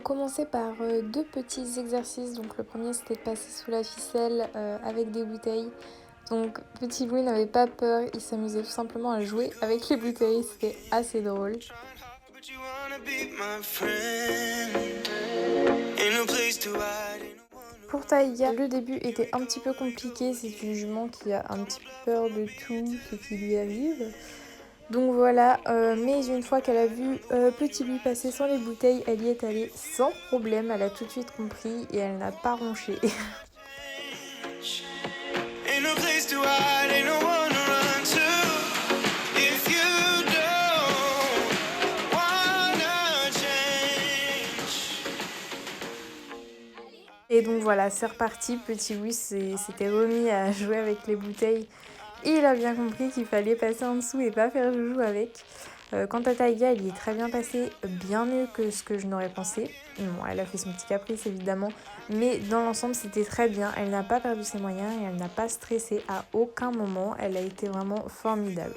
commencer par deux petits exercices. Donc le premier c'était de passer sous la ficelle avec des bouteilles. Donc petit Louis n'avait pas peur, il s'amusait tout simplement à jouer avec les bouteilles, c'était assez drôle. Pour Taïga, le début était un petit peu compliqué, c'est une jument qui a un petit peu peur de tout ce qui lui arrive. Donc voilà, mais une fois qu'elle a vu Petit Louis passer sans les bouteilles, elle y est allée sans problème, elle a tout de suite compris et elle n'a pas ronché. Et donc voilà, c'est reparti, Petit Louis s'était remis à jouer avec les bouteilles et il a bien compris qu'il fallait passer en dessous et pas faire joujou avec. Quant à Taïga, elle y est très bien passée, bien mieux que ce que je n'aurais pensé. Bon, elle a fait son petit caprice évidemment, mais dans l'ensemble c'était très bien. Elle n'a pas perdu ses moyens et elle n'a pas stressé à aucun moment. Elle a été vraiment formidable.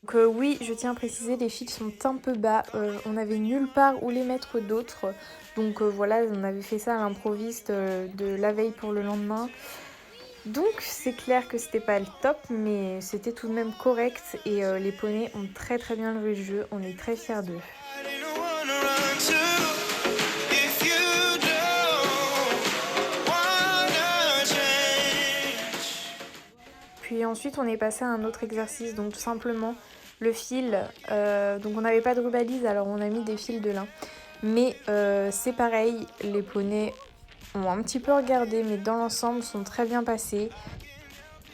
Donc oui, je tiens à préciser, les fils sont un peu bas, on avait nulle part où les mettre d'autres, donc voilà, on avait fait ça à l'improviste de la veille pour le lendemain. Donc c'est clair que c'était pas le top, mais c'était tout de même correct et les poneys ont très très bien levé le jeu, on est très fiers d'eux. Puis ensuite on est passé à un autre exercice, donc tout simplement le fil, donc on n'avait pas de rubalise, alors on a mis des fils de lin. Mais c'est pareil, les poneys ont un petit peu regardé, mais dans l'ensemble sont très bien passés.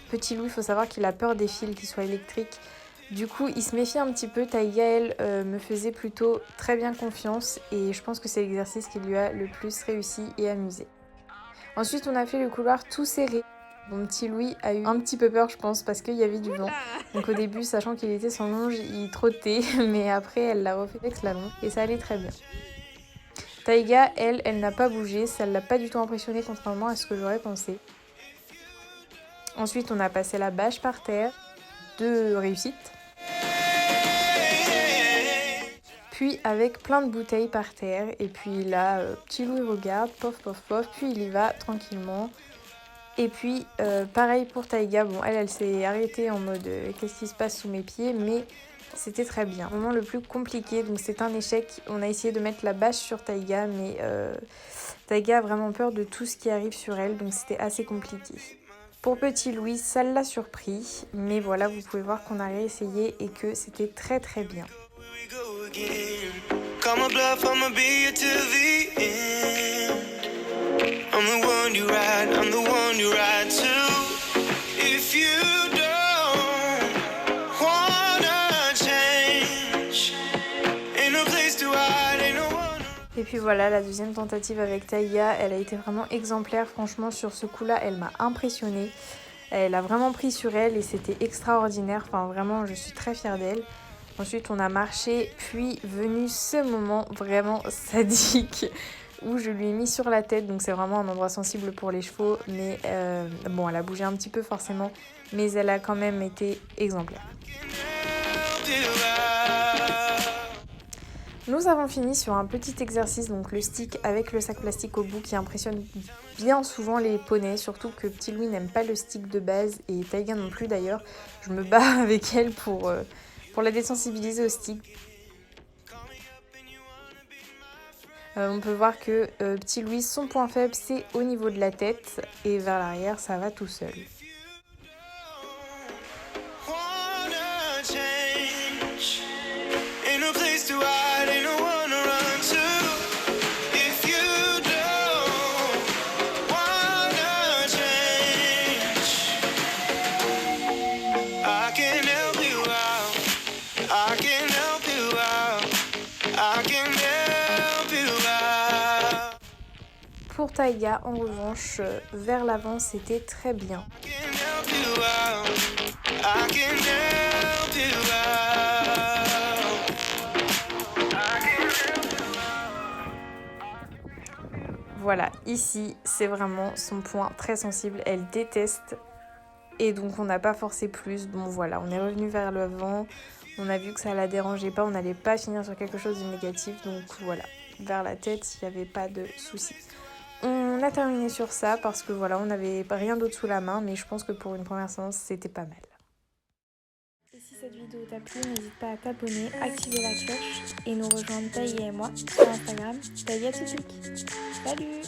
Petit Louis, il faut savoir qu'il a peur des fils qui soient électriques. Du coup, il se méfie un petit peu. Taïga, elle, me faisait plutôt très bien confiance et je pense que c'est l'exercice qui lui a le plus réussi et amusé. Ensuite, on a fait le couloir tout serré. Mon petit Louis a eu un petit peu peur, je pense, parce qu'il y avait du vent. Donc au début, sachant qu'il était sans longe, il trottait, mais après, elle l'a refait avec la longe et ça allait très bien. Taïga, elle n'a pas bougé, ça ne l'a pas du tout impressionnée, contrairement à ce que j'aurais pensé. Ensuite, on a passé la bâche par terre, de réussite. Puis avec plein de bouteilles par terre, et puis là, petit Louis regarde, pof pof pof, puis il y va tranquillement. Et puis pareil pour Taïga, bon elle s'est arrêtée en mode qu'est-ce qui se passe sous mes pieds, mais c'était très bien. Le moment le plus compliqué, donc c'est un échec, on a essayé de mettre la bâche sur Taïga, mais Taïga a vraiment peur de tout ce qui arrive sur elle, donc c'était assez compliqué. Pour Petit Louis, ça l'a surpris, mais voilà, vous pouvez voir qu'on a réessayé et que c'était très très bien. Et puis voilà, la deuxième tentative avec Taïga, elle a été vraiment exemplaire. Franchement, sur ce coup-là, elle m'a impressionnée. Elle a vraiment pris sur elle et c'était extraordinaire. Enfin, vraiment, je suis très fière d'elle. Ensuite, on a marché, puis venu ce moment vraiment sadique où je lui ai mis sur la tête. Donc, c'est vraiment un endroit sensible pour les chevaux. Mais bon, elle a bougé un petit peu forcément, mais elle a quand même été exemplaire. Nous avons fini sur un petit exercice, donc le stick avec le sac plastique au bout qui impressionne bien souvent les poneys, surtout que Petit Louis n'aime pas le stick de base et Taïga non plus d'ailleurs. Je me bats avec elle pour la désensibiliser au stick. On peut voir que Petit Louis, son point faible c'est au niveau de la tête et vers l'arrière ça va tout seul. Pour Taïga, en revanche, vers l'avant, c'était très bien. Voilà, ici, c'est vraiment son point très sensible. Elle déteste Et donc on n'a pas forcé plus. Bon voilà, on est revenu vers l'avant. On a vu que ça la dérangeait pas, on n'allait pas finir sur quelque chose de négatif. Donc voilà, vers la tête, il n'y avait pas de soucis. On a terminé sur ça parce que voilà, on n'avait rien d'autre sous la main. Mais je pense que pour une première séance, c'était pas mal. Et si cette vidéo t'a plu, n'hésite pas à t'abonner, activer la cloche et nous rejoindre Taïe et moi sur Instagram, Taïa Tutuk. Salut!